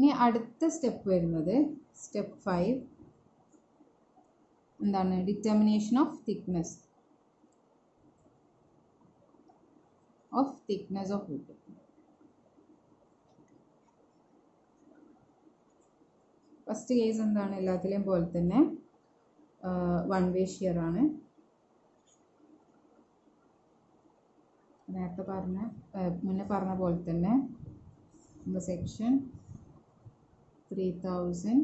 ഇനി അടുത്ത സ്റ്റെപ്പ് വരുന്നത് സ്റ്റെപ്പ് 5 എന്താണ്? Determination of thickness of wood. First case എന്താണ്? എല്ലാത്തിലെയും പോലെ തന്നെ വൺ വേ ഷിയർ ആണ്. നേരത്തെ മുന്നേ പറഞ്ഞ പോലെ തന്നെ സെക്ഷൻ 3000,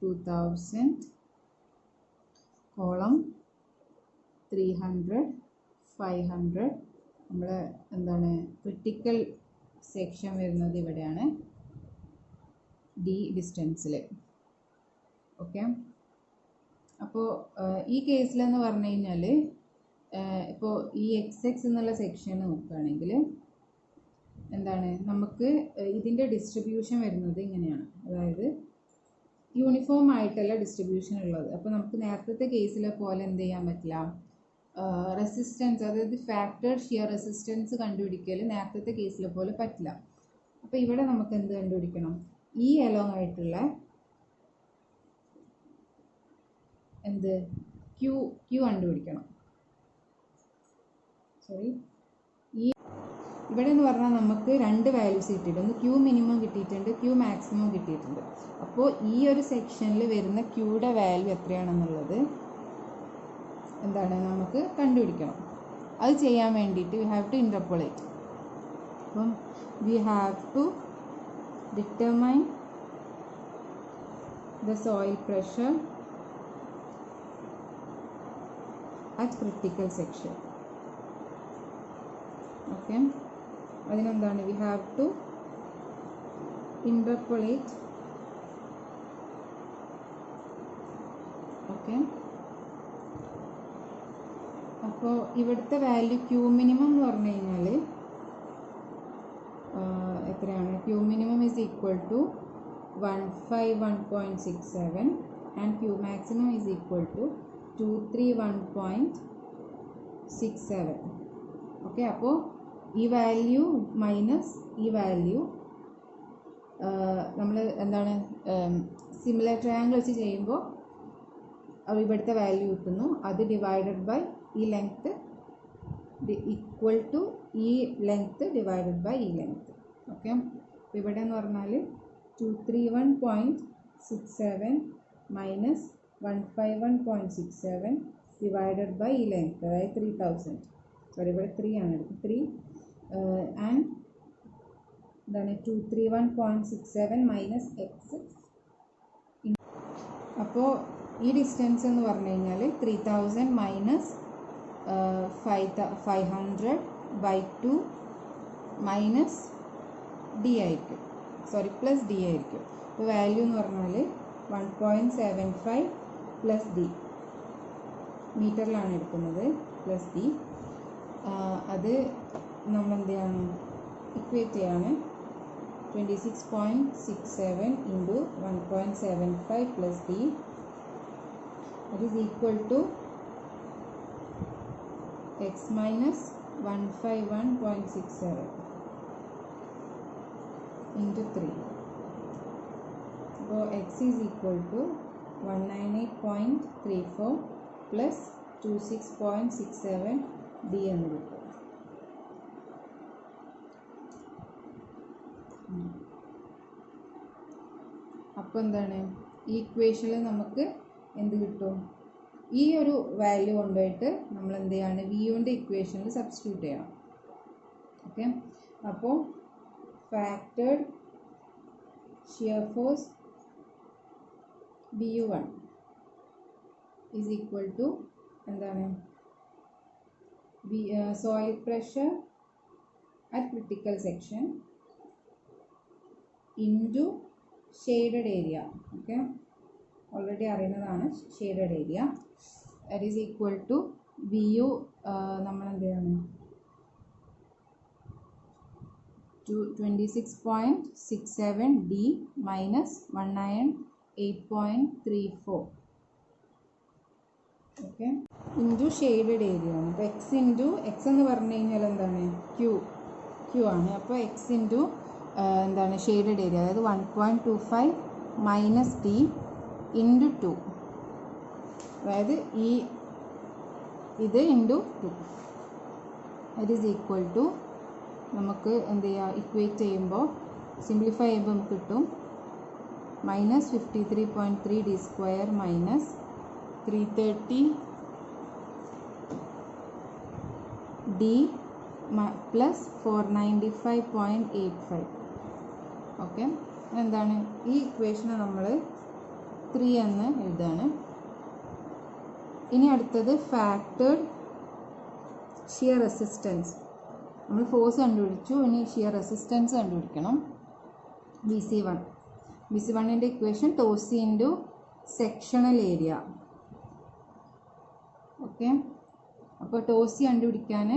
2000, കോളം 300, 500. നമ്മൾ എന്താണ് ക്രിട്ടിക്കൽ സെക്ഷൻ വരുന്നത് ഇവിടെയാണ്, ഡി ഡിസ്റ്റൻസിൽ. ഓക്കെ, അപ്പോൾ ഈ കേസിലെന്ന് പറഞ്ഞു കഴിഞ്ഞാൽ ഇപ്പോൾ ഈ XX എന്നുള്ള സെക്ഷൻ നോക്കുകയാണെങ്കിൽ എന്താണ്, നമുക്ക് ഇതിൻ്റെ ഡിസ്ട്രിബ്യൂഷൻ വരുന്നത് ഇങ്ങനെയാണ്. അതായത് യൂണിഫോം ആയിട്ടല്ല ഡിസ്ട്രിബ്യൂഷൻ ഉള്ളത്. അപ്പോൾ നമുക്ക് നേരത്തെ കേസിലെ പോലെ എന്ത് ചെയ്യാൻ പറ്റില്ല, റെസിസ്റ്റൻസ്, അതായത് ഫാക്ടർഡ് ഷിയർ റെസിസ്റ്റൻസ് കണ്ടുപിടിക്കൽ നേരത്തെ കേസിലെ പോലെ പറ്റില്ല. അപ്പോൾ ഇവിടെ നമുക്ക് എന്ത് കണ്ടുപിടിക്കണം? ഈ എലോങ് ആയിട്ടുള്ള എന്ത് ക്യൂ കണ്ടുപിടിക്കണം. ഇവിടെ എന്ന് പറഞ്ഞാൽ നമുക്ക് രണ്ട് വാല്യൂസ് കിട്ടിയിട്ടുണ്ട്. ഒന്ന് ക്യൂ മിനിമം കിട്ടിയിട്ടുണ്ട്, ക്യൂ മാക്സിമം കിട്ടിയിട്ടുണ്ട്. അപ്പോൾ ഈ ഒരു സെക്ഷനിൽ വരുന്ന ക്യൂയുടെ വാല്യൂ എത്രയാണെന്നുള്ളത് എന്താണ് നമുക്ക് കണ്ടുപിടിക്കണം. അത് ചെയ്യാൻ വേണ്ടിയിട്ട് വി ഹാവ് ടു ഇൻ്റർപോളേറ്റ്. അപ്പം we have to determine the soil pressure at critical section. Okay, അതിനെന്താണ്, we have to interpolate. Okay, അപ്പോൾ ഇവിടുത്തെ വാല്യൂ ക്യൂ മിനിമം എന്ന് പറഞ്ഞു കഴിഞ്ഞാൽ എത്രയാണ്? Q minimum is equal to 151.67 and Q maximum is equal to 231.67. Okay, അപ്പോൾ ഈ value minus ഈ വാല്യൂ നമ്മൾ എന്താണ് സിമിലർ ട്രയാങ്കിൾ വെച്ച് ചെയ്യുമ്പോൾ ഇവിടുത്തെ വാല്യൂ കിട്ടുന്നു. അത് ഡിവൈഡഡ് ബൈ ഈ ലെങ്ത്ത് ഈക്വൽ ടു ഈ ലെങ്ത്ത് ഡിവൈഡഡ് ബൈ ഈ ലെങ്ത്ത്. ഓക്കെ, അപ്പോൾ ഇവിടെ എന്ന് പറഞ്ഞാൽ 231.67 മൈനസ് 151.67 ഡിവൈഡഡ് ബൈ ഈ ലെങ്ത്ത്, അതായത് 3000. സോറി, ഇവിടെ 3 ആണ് എടുക്കുന്നത്. 3 ആൻഡ് എന്താണ് 231.67 മൈനസ് എക്സ്. അപ്പോൾ ഈ ഡിസ്റ്റൻസ് എന്ന് പറഞ്ഞു കഴിഞ്ഞാൽ 3000 മൈനസ് 500 ബൈ 2 മൈനസ് ഡി ആയിരിക്കും, സോറി പ്ലസ് ഡി ആയിരിക്കും. അപ്പോൾ വാല്യൂ എന്ന് പറഞ്ഞാൽ 1.75 പ്ലസ് ഡി, മീറ്ററിലാണ് എടുക്കുന്നത്, പ്ലസ് ഡി. അത് നമ്മൾ എന്ത് ചെയ്യണം, ഇക്വേറ്റ് ചെയ്യാണ്. 26.67 into 1.75 plus D, that is equal to x minus 151.67 into 3. So x is equal to 198.34 plus 26.67 d എന്ന് കിട്ടും. അപ്പോൾ എന്താണ് ഈ ഇക്വേഷനിൽ നമുക്ക് എന്ത് കിട്ടും? ഈ ഒരു വാല്യൂ കൊണ്ടുപോയിട്ട് നമ്മൾ എന്ത് ചെയ്യാണ്, വിയുടെ ഇക്വേഷനിൽ സബ്സ്റ്റിറ്റ്യൂട്ട് ചെയ്യണം. ഓക്കെ, അപ്പോൾ factored shear force BU1 is equal to എന്താണ്, soil pressure at critical section into shaded area. Okay, already അറിയുന്നതാണ് shaded area. That is equal to BU നമ്മൾ എന്ത് ചെയ്യാണ്, 26.67 D minus 198.34. Okay, into shaded area ആണ്. അപ്പോൾ X എന്ന് പറഞ്ഞു കഴിഞ്ഞാൽ എന്താണ്, ക്യൂ ആണ്. അപ്പോൾ എക്സ് ഇൻറ്റു എന്താണ് ഷെയ്ഡഡ് ഏരിയ, അതായത് 1.25 മൈനസ് ഡി ഇൻറ്റു 2, അതായത് ഇത് into 2 that is equal to നമുക്ക് എന്ത് ചെയ്യുക, ഇക്വേറ്റ് ചെയ്യുമ്പോൾ സിംപ്ലിഫൈ ചെയ്യുമ്പോൾ നമുക്ക് കിട്ടും minus 53.3 D square minus 330 D plus 495.85. Okay, എന്താണ് ഈ ഇക്വേഷനെ നമ്മൾ 3 എന്ന് എഴുതാണ്. ഇനി അടുത്തത് ഫാക്ടേഡ് ഷിയർ റെസിസ്റ്റൻസ്. നമ്മൾ ഫോഴ്സ് കണ്ടുപിടിച്ചു, ഇനി ഷിയർ റെസിസ്റ്റൻസ് കണ്ടുപിടിക്കണം. BC1ൻ്റെ equation tau c into sectional area. Okay, അപ്പോൾ ടോസി കണ്ടുപിടിക്കാൻ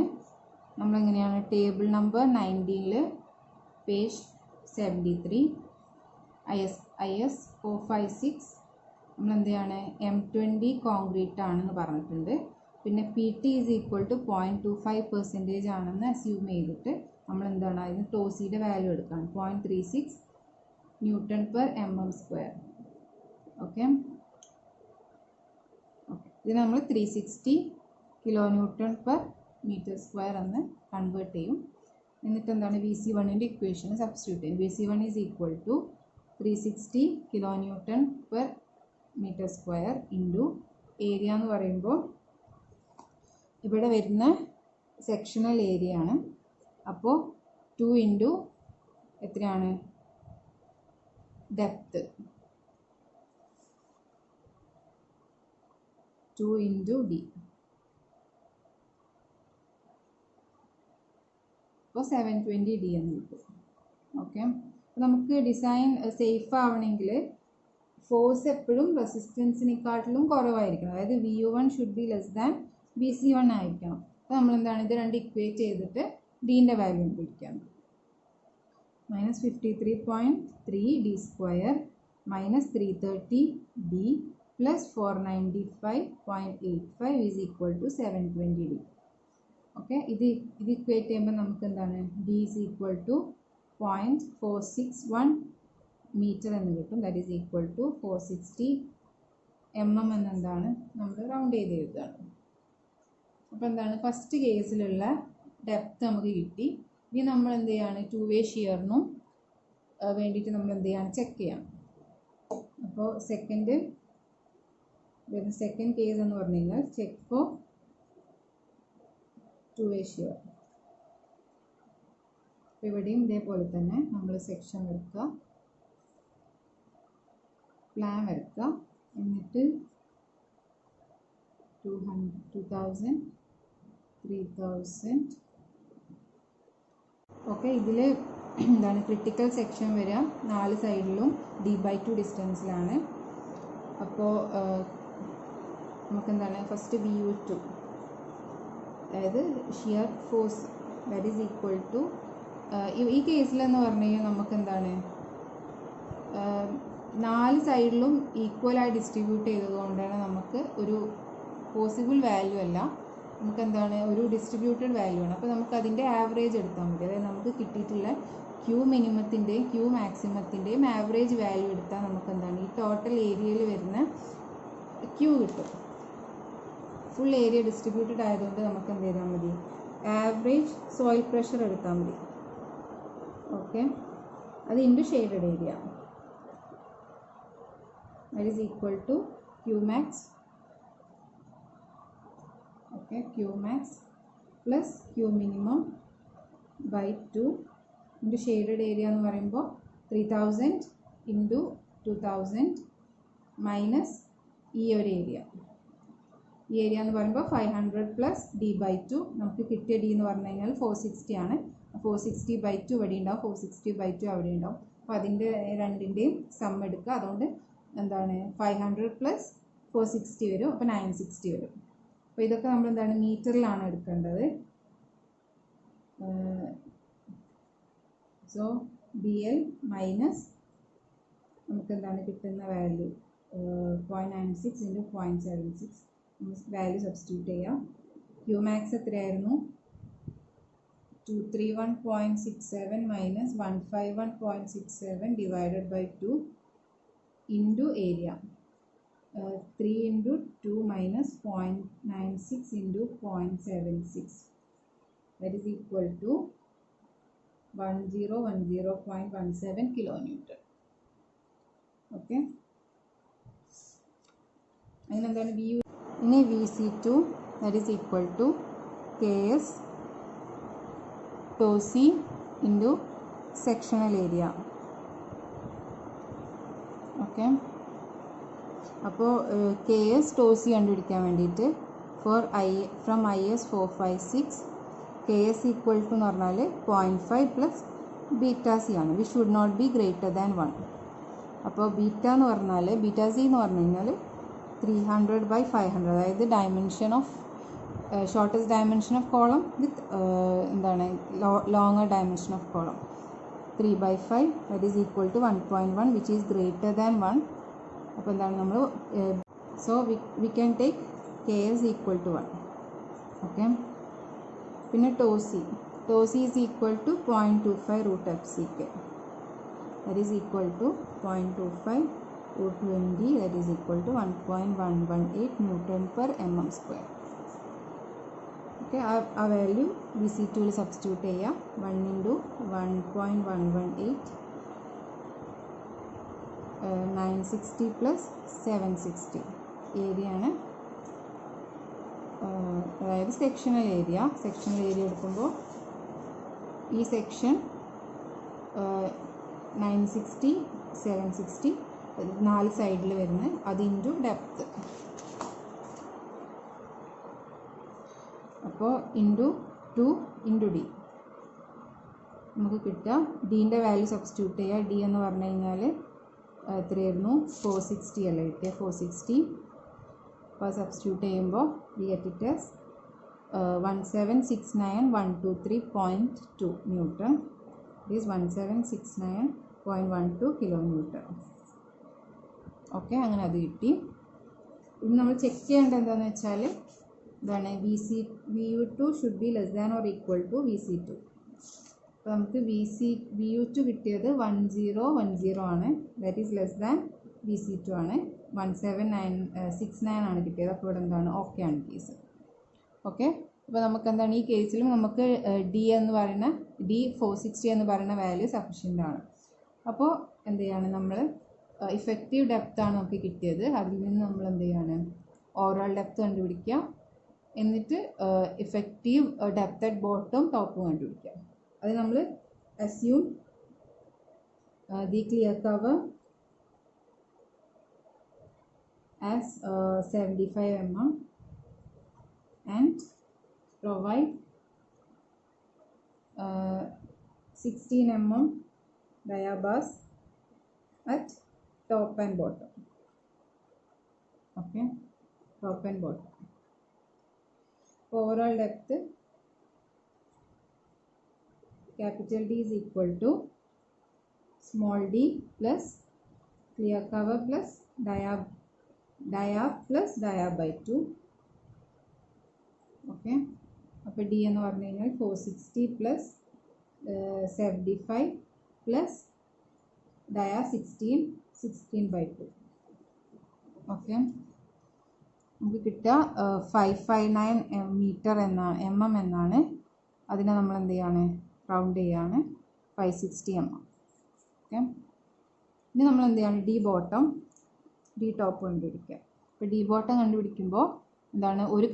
നമ്മളെങ്ങനെയാണ്, ടേബിൾ നമ്പർ 19 പേജ് 73 IS 456 നമ്മളെന്ത് ചെയ്യാണ്, M20 കോൺക്രീറ്റ് ആണെന്ന് പറഞ്ഞിട്ടുണ്ട്. പിന്നെ PT ഈസ് ഈക്വൽ ടു 0.25% ആണെന്ന് അസ്യൂം ചെയ്തിട്ട് നമ്മളെന്താണ് അതിന് ടോസിയുടെ വാല്യൂ എടുക്കുകയാണ്, 0.36 ന്യൂട്ടൺ പെർ mm². ഓക്കെ, ഇത് നമ്മൾ 360 കിലോ ന്യൂട്ടൺ പെർ m² എന്ന് കൺവേർട്ട് ചെയ്യും. എന്നിട്ട് എന്താണ് BC1ൻ്റെ ഇക്വേഷൻ സബ്സ്റ്റിറ്റ്യൂട്ട് ചെയ്യും. BC1 is equal to 360 kilo newton per m² into area എന്ന് പറയുമ്പോൾ ഇവിടെ വരുന്ന സെക്ഷണൽ ഏരിയ ആണ്. അപ്പോൾ 2 ഇൻറ്റു എത്രയാണ് ഡെപ്ത്, 2 ഇൻറ്റു ഡി, അപ്പോൾ 720 ഡി എന്ന് കിട്ടും. ഓക്കെ, നമുക്ക് ഡിസൈൻ സേഫ് ആവണമെങ്കിൽ ഫോഴ്സ് എപ്പോഴും റെസിസ്റ്റൻസിനെക്കാട്ടിലും കുറവായിരിക്കണം, അതായത് VU1 should be less than BC1 ആയിരിക്കണം. അപ്പോൾ നമ്മളെന്താണ് ഇത് രണ്ട് ഇക്വേറ്റ് ചെയ്തിട്ട് ഡീൻ്റെ വാല്യൂ പിടിക്കാം. Minus 53.3 D square minus 330 D plus 495.85 is equal to 720 D. Okay, ഇത് ഇക്വേറ്റ് ചെയ്യുമ്പോൾ നമുക്ക് എന്താണ് D is equal to 0.461 metre എന്ന് കിട്ടും. That is equal to 460 mm എന്നെന്താണ് നമ്മൾ റൗണ്ട് ചെയ്ത് എഴുതുകയാണ്. അപ്പോൾ എന്താണ് ഫസ്റ്റ് കേസിലുള്ള ഡെപ്ത് നമുക്ക് കിട്ടി. ഇനി നമ്മൾ എന്ത് ചെയ്യാണ്, 2-വേ ഷിയറിനും വേണ്ടിയിട്ട് നമ്മൾ എന്ത് ചെയ്യാണ്, ചെക്ക് ചെയ്യാം. അപ്പോൾ സെക്കൻഡ് കേസ് എന്ന് പറഞ്ഞു കഴിഞ്ഞാൽ ചെക്ക് ഫോർ 2-വേ ഷിയർ. അപ്പോൾ ഇവിടെയും ഇതേപോലെ തന്നെ നമ്മൾ സെക്ഷൻ വരയ്ക്കുക, പ്ലാൻ വരയ്ക്കുക, എന്നിട്ട് 2000 3000. ഓക്കെ, ഇതിൽ എന്താണ് ക്രിട്ടിക്കൽ സെക്ഷൻ വരിക 4 സൈഡിലും D/2 ഡിസ്റ്റൻസിലാണ്. അപ്പോൾ നമുക്കെന്താണ് ഫസ്റ്റ് VU2, അതായത് shear force that is equal to ഈ കേസിലെന്ന് പറഞ്ഞു കഴിഞ്ഞാൽ നമുക്കെന്താണ് 4 സൈഡിലും ഈക്വലായി ഡിസ്ട്രിബ്യൂട്ട് ചെയ്തതുകൊണ്ടാണ് നമുക്ക് ഒരു പോസിബിൾ വാല്യൂ അല്ല, നമുക്ക് എന്താണ് ഒരു ഡിസ്ട്രിബ്യൂട്ടഡ് വാല്യൂ ആണ്. അപ്പോൾ നമുക്ക് അതിൻ്റെ ആവറേജ് എടുത്താൽ മതി, അതായത് നമുക്ക് കിട്ടിയിട്ടുള്ള Q മിനിമത്തിൻ്റെയും Q മാക്സിമത്തിൻ്റെയും ആവറേജ് വാല്യൂ എടുത്താൽ നമുക്ക് എന്താണ് ഈ ടോട്ടൽ ഏരിയയിൽ വരുന്ന Q കിട്ടും. ഫുൾ ഏരിയ ഡിസ്ട്രിബ്യൂട്ടഡ് ആയതുകൊണ്ട് നമുക്ക് എന്ത് ചെയ്താൽ മതി, ആവറേജ് സോയിൽ പ്രഷർ എടുത്താൽ മതി. ഓക്കെ, അത് into shaded area that is equal to Q max. Okay, Q max plus Q minimum by 2 into shaded area എന്ന് പറയുമ്പോൾ 3000 ഇൻറ്റു 2000 മൈനസ് ഈ ഒരു ഏരിയ. ഈ ഏരിയ എന്ന് പറയുമ്പോൾ 500 പ്ലസ് D/2. നമുക്ക് കിട്ടിയ ഡി എന്ന് പറഞ്ഞു കഴിഞ്ഞാൽ 460 ആണ്. 460/2 ഇവിടെ ഉണ്ടാവും, 460/2 അവിടെ ഉണ്ടാവും. അപ്പോൾ അതിൻ്റെ രണ്ടിൻ്റെയും സം എടുക്കുക. അതുകൊണ്ട് എന്താണ് 500 പ്ലസ് 460 വരും, അപ്പോൾ 960 വരും. അപ്പോൾ ഇതൊക്കെ നമ്മൾ എന്താണ് മീറ്ററിലാണ് എടുക്കേണ്ടത്. സോ BL മൈനസ് നമുക്ക് എന്താണ് കിട്ടുന്ന വാല്യൂ 0.96 ഇൻറ്റു 0.76 വാല്യൂ സബ്സ്റ്റിറ്റ്യൂട്ട് ചെയ്യാം. Q max എത്രയായിരുന്നു, 231.67 minus 151.67 divided by 2 into area. 3 into 2 minus 0.96 into 0.76. That is equal to 1010.17 kilonewton. Okay. And then VC2 that is equal to Ks tau c into sectional area. Okay. അപ്പോൾ KS tau c കണ്ടുപിടിക്കാൻ വേണ്ടിയിട്ട് from IS 456 KS equal to എന്ന് പറഞ്ഞാൽ 0.5 plus beta C ആണ്. We should not be greater than 1. അപ്പോൾ beta എന്ന് പറഞ്ഞാൽ beta C എന്ന് പറഞ്ഞു കഴിഞ്ഞാൽ 300/500, അതായത് dimension of shortest dimension of column with എന്താണ് longer dimension of column 3/5 that is equal to 1.1 which is greater than 1. അപ്പോൾ എന്താണ് നമ്മൾ so we can take KS equal to 1. Okay. പിന്നെ tau c is equal to 0.25 root FCK. That is equal to 0.25 root 20, that is equal to 1.118 Newton per mm square. Okay, our value VC2 will substitute here. 1 into 1.118 960 plus 760 area ആണ്. അതായത് sectional area എടുക്കുമ്പോൾ ഈ section 960 760 4 സൈഡിൽ വരുന്നത് അത് into depth. അപ്പോൾ into 2 into D നമുക്ക് കിട്ടുക. ഡീൻ്റെ വാല്യൂ സബ്സ്റ്റിറ്റ്യൂട്ട് ചെയ്യുക. ഡി എന്ന് പറഞ്ഞു കഴിഞ്ഞാൽ എത്രയായിരുന്നു? 460 അല്ലേ കിട്ടിയ 460. അപ്പോൾ സബ്സ്റ്റിറ്റ്യൂട്ട് ചെയ്യുമ്പോൾ we get it as 1769123.2 newton. It is 1769.12 kilonewton. Okay, അങ്ങനെ അത് കിട്ടി. ഇനി നമ്മൾ ചെക്ക് ചെയ്യേണ്ടത് എന്താണെന്ന് വെച്ചാൽ ഇതാണ് VU2 should be less than or equal to VC2. അപ്പോൾ നമുക്ക് VU2 കിട്ടിയത് 1010 ആണ്. That is less than VC2 ആണ്. 17969 ആണ് കിട്ടിയത്. അപ്പോൾ ഇവിടെ എന്താണ്? ഓക്കെ ആണ് കേസ്. ഓക്കെ. അപ്പോൾ നമുക്ക് എന്താണ് ഈ കേസിലും നമുക്ക് ഡി 460 എന്ന് പറയുന്ന വാല്യൂ സഫീഷ്യൻ്റ് ആണ്. അപ്പോൾ എന്ത് ചെയ്യാണ് നമ്മൾ ഇഫക്റ്റീവ് ഡെപ്ത് ആണ് നമുക്ക് കിട്ടിയത്. അതിൽ നിന്ന് നമ്മൾ എന്ത് ചെയ്യാണ്? ഓവറോൾ ഡെപ്ത് കണ്ടുപിടിക്കുക. എന്നിട്ട് ഇഫക്റ്റീവ് ഡെപ്ത് അറ്റ് ബോട്ടം ടോപ്പും കണ്ടുപിടിക്കുക. അത് നമ്മൾ assume the clear cover as 75 mm and provide 16 mm diabars at top and bottom. Okay, top and bottom. Overall depth capital D is equal to small d plus clear cover plus diab plus diab by 2. Okay. അപ്പോൾ D എന്ന് പറഞ്ഞു കഴിഞ്ഞാൽ 460 plus 75 plus ഡയ 16/2. Okay, നമുക്ക് കിട്ടുക 559 metre എന്നാണ്, mm എന്നാണ്. അതിനെ നമ്മൾ എന്ത് ചെയ്യാണ്? റൗണ്ട് ചെയ്യാണ് 560 mm. ഓക്കെ, ഇനി നമ്മൾ എന്ത് ചെയ്യാണ്? ഡി ടോപ്പ് കണ്ടുപിടിക്കുക. അപ്പോൾ ഡി ബോട്ടം കണ്ടുപിടിക്കുമ്പോൾ എന്താണ്? ഒരു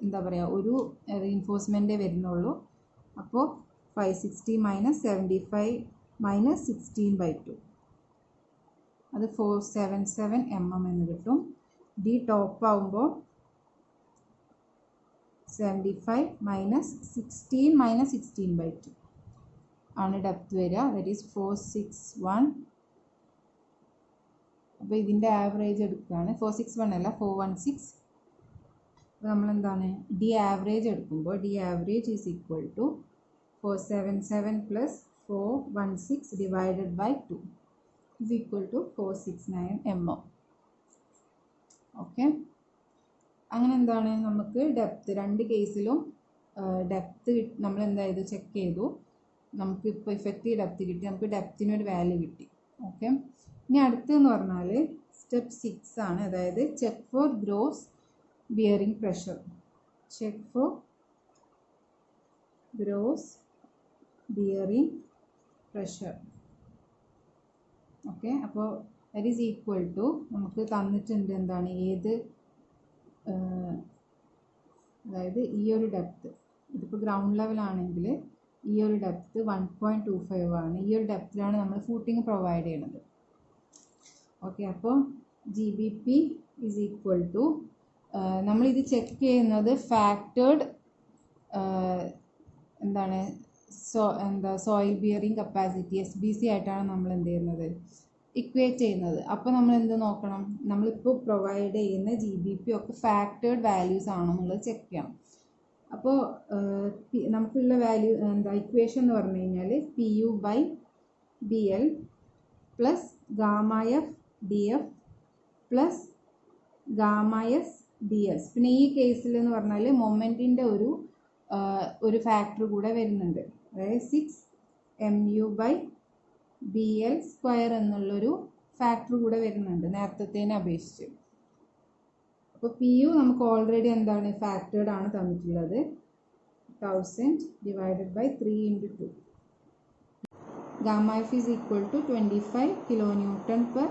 എന്താ പറയുക, ഒരു റീൻഫോഴ്സ്മെൻറ്റേ വരുന്നുള്ളൂ. അപ്പോൾ 560 മൈനസ് 75 മൈനസ് 16/2 അത് 477 mm എന്ന് കിട്ടും. ഡി ടോപ്പ് ആകുമ്പോൾ 75 മൈനസ് 16/2 ആണ് ഡെപ്ത് വരിക. That is 461. അപ്പോൾ ഇതിൻ്റെ ആവറേജ് എടുക്കുകയാണ്. 461 അല്ല 416. അപ്പോൾ നമ്മളെന്താണ്? ഡി ആവറേജ് എടുക്കുമ്പോൾ D average is equal to 477 plus 416 divided by 2 is equal to 469 mm. Okay, അങ്ങനെ എന്താണ്? നമുക്ക് ഡെപ്ത് രണ്ട് കേസിലും ഡെപ്ത്ത് നമ്മൾ എന്താ ചെയ്തു, ചെക്ക് ചെയ്തു, നമുക്ക് ഇപ്പോൾ ഇഫക്റ്റീവ് ഡെപ്ത്ത് കിട്ടി, നമുക്ക് ഡെപ്തിനൊരു വാല്യൂ കിട്ടി. ഓക്കെ, ഇനി അടുത്തെന്ന് പറഞ്ഞാൽ സ്റ്റെപ്പ് 6 ആണ്, അതായത് check for gross bearing pressure. Check for gross bearing pressure. Okay, അപ്പോൾ ദാറ്റ് ഈസ് ഈക്വൽ ടു നമുക്ക് തന്നിട്ടുണ്ട് എന്താണ്, ഏത് അതായത് ഈ ഒരു ഡെപ്ത്ത്, ഇതിപ്പോൾ ഗ്രൗണ്ട് ലെവലാണെങ്കിൽ ഈ ഒരു ഡെപ്ത്ത് 1.25 ആണ്. ഈ ഒരു ഡെപ്തിലാണ് നമ്മൾ ഫൂട്ടിങ് പ്രൊവൈഡ് ചെയ്യുന്നത്. ഓക്കെ, അപ്പോൾ GBP ഈസ് ഈക്വൽ ടു നമ്മളിത് ചെക്ക് ചെയ്യുന്നത് ഫാക്ടേർഡ് എന്താണ് സോയിൽ ബിയറിംഗ് കപ്പാസിറ്റി SBC ആയിട്ടാണ് നമ്മൾ എന്ത് ചെയ്യുന്നത്, ഇക്വേറ്റ് ചെയ്യുന്നത്. അപ്പോൾ നമ്മൾ എന്ത് നോക്കണം, നമ്മളിപ്പോൾ പ്രൊവൈഡ് ചെയ്യുന്ന GBP ഒക്കെ ഫാക്ടേർഡ് വാല്യൂസ് ആണോ എന്നുള്ളത് ചെക്ക് ചെയ്യണം. അപ്പോൾ നമുക്കുള്ള വാല്യൂ ഇക്വേഷൻ എന്ന് പറഞ്ഞു കഴിഞ്ഞാൽ PU/BL plus Γf DF plus Γs DS. പിന്നെ ഈ കേസിൽ എന്ന് പറഞ്ഞാൽ മൊമെൻറ്റിൻ്റെ ഒരു ഫാക്ടർ കൂടെ വരുന്നുണ്ട്, അതായത് 6mu/BL² എന്നുള്ളൊരു ഫാക്ടർ കൂടെ വരുന്നുണ്ട് നേരത്തേനെ അപേക്ഷിച്ച്. അപ്പോൾ PU നമുക്ക് ഓൾറെഡി എന്താണ് ഫാക്ടേർഡ് ആണ് തന്നിട്ടുള്ളത്, 1000 / 3 × 2. Γf is equal to 25 kN/m².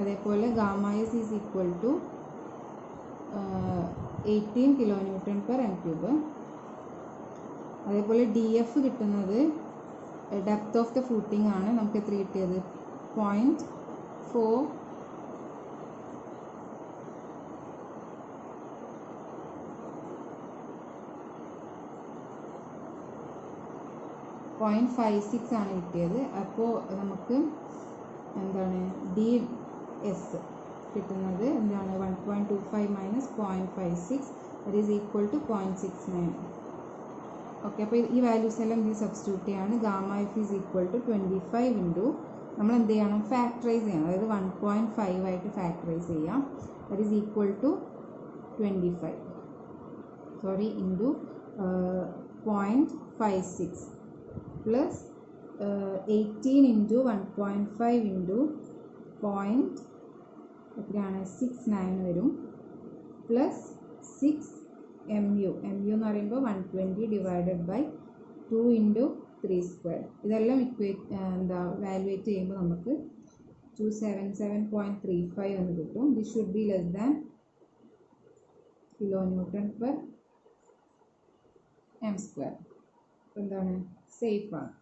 അതേപോലെ Γs is equal to 18 kN/m³. അതേപോലെ DF കിട്ടുന്നത് ഡെപ്ത് ഓഫ് ദ ഫൂട്ടിംഗ് ആണ്. നമുക്ക് എത്ര കിട്ടിയത്, 0.56 ആണ് കിട്ടിയത്. അപ്പോൾ നമുക്ക് എന്താണ് DS കിട്ടുന്നത് എന്താണ് 1.25 minus 0.56 that is equal to 0.69. Okay, അപ്പോൾ ഈ വാല്യൂസ് എല്ലാം ഇതിൽ സബ്സ്റ്റിറ്റ്യൂട്ട് ചെയ്യാണ്. Γf is equal to 25 into നമ്മൾ എന്ത് ചെയ്യണം, ഫാക്ടറൈസ് ചെയ്യണം, അതായത് 1.5 ആയിട്ട് ഫാക്ടറൈസ് ചെയ്യാം. That is equal to 25 into 0.56 plus 18 into 1.5 into എത്രയാണ് 69 വരും, പ്ലസ് 6mu എന്ന് പറയുമ്പോൾ 120 / 2 × 3². ഇതെല്ലാം വാലുവേറ്റ് ചെയ്യുമ്പോൾ നമുക്ക് 277.35 എന്ന് കിട്ടും. This should be less than kN/m². എന്താണ് സേഫ് ആണ്.